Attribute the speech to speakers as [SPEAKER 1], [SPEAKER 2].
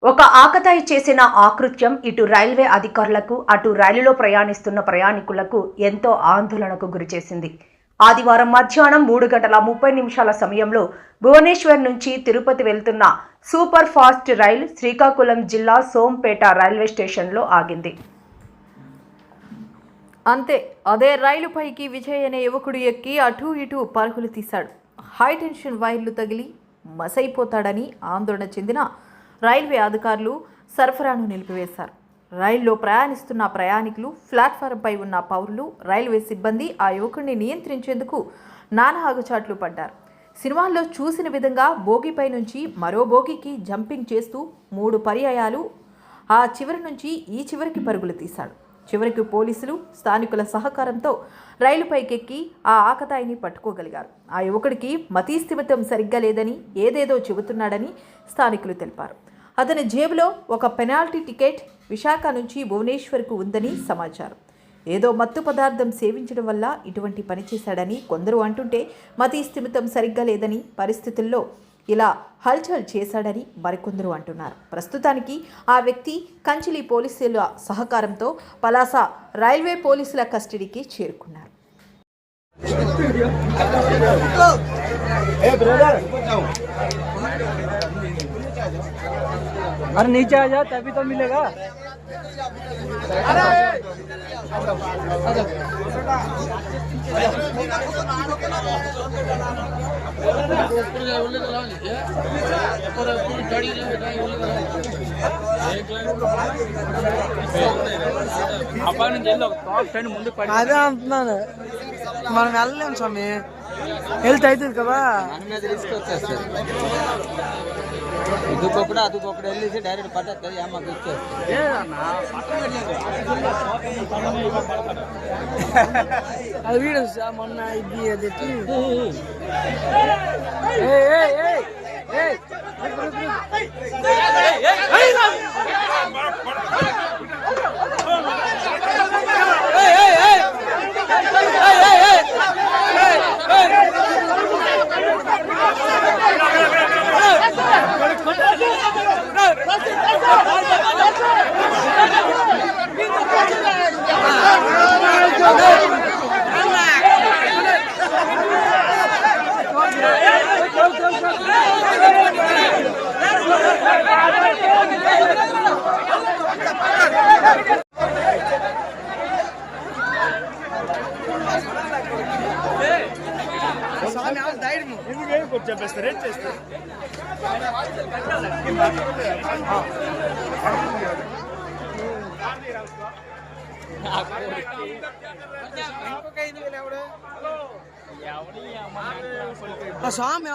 [SPEAKER 1] ఒక ఆకతాయి చేసిన ఆకృత్యం ఇటు రైల్వే అధికారులకు అటు రైలులో ప్రయాణిస్తున్న ప్రయాణికులకు ఎంతో ఆందోళనకు గురిచేసింది. ఆదివారం మధ్యాహ్నం 3:30 సమయంలో భువనేశ్వర్ నుంచి తిరుపతి వెళ్తున్న సూపర్ ఫాస్ట్ రైలు శ్రీకాకుళం జిల్లా సోంపేట రైల్వే స్టేషన్లో ఆగింది.
[SPEAKER 2] అంతే అదే రైలుపైకి విజయ్ అనే యువకుడు ఎక్కి అటూ ఇటూ పరుగులు తీశాడు. హైటెన్షన్ వైర్లు తగిలి మసైపోతాడని ఆందోళన చెందిన రైల్వే అధికారులు సరఫరాను నిలిపివేశారు. రైల్లో ప్రయాణిస్తున్న ప్రయాణికులు, ప్లాట్ఫారంపై ఉన్న పౌరులు, రైల్వే సిబ్బంది ఆ యువకుడిని నియంత్రించేందుకు నానా ఆగుచాట్లు పడ్డారు. సినిమాల్లో చూసిన విధంగా బోగిపై నుంచి మరో బోగికి జంపింగ్ చేస్తూ 3 పర్యాయాలు ఆ చివరి నుంచి ఈ చివరికి పరుగులు తీశాడు. చివరికి పోలీసులు, స్థానికుల సహకారంతో రైలుపైకెక్కి ఆ ఆకతాయిని పట్టుకోగలిగారు. ఆ యువకుడికి మతీస్థిమితం సరిగ్గా లేదని, ఏదేదో చెబుతున్నాడని స్థానికులు తెలిపారు. అతని జేబులో ఒక పెనాల్టీ టికెట్ విశాఖ నుంచి భువనేశ్వర్కు ఉందని సమాచారం. ఏదో మత్తు పదార్థం సేవించడం వల్ల ఇటువంటి పని చేశాడని కొందరు అంటుంటే, మతీస్థిమితం సరిగ్గా లేదని పరిస్థితుల్లో ఇలా హల్చల్ చేశాడని మరికొందరు అంటున్నారు. ప్రస్తుతానికి ఆ వ్యక్తి కంచిలి పోలీసుల సహకారంతో పలాస రైల్వే పోలీసుల కస్టడీకి చేరుకున్నారు.
[SPEAKER 3] अरे नीचे आ जा तभी तो मिलेगा। అదే అంటున్నాను, మనం వెళ్ళలేము స్వామి, హెల్త్ అవుతుంది కదా.
[SPEAKER 4] రిస్క్ వచ్చేస్తుంది, ఇదికొకటి అదికొకటి వెళ్ళేసి డైరెక్ట్ పట్టేస్తుంది. అమ్మకి వచ్చేస్తుంది
[SPEAKER 3] అది వీడు మొన్న ఇది అది చెప్పేస్తారు, రేట్ చేస్తారు. స్వామి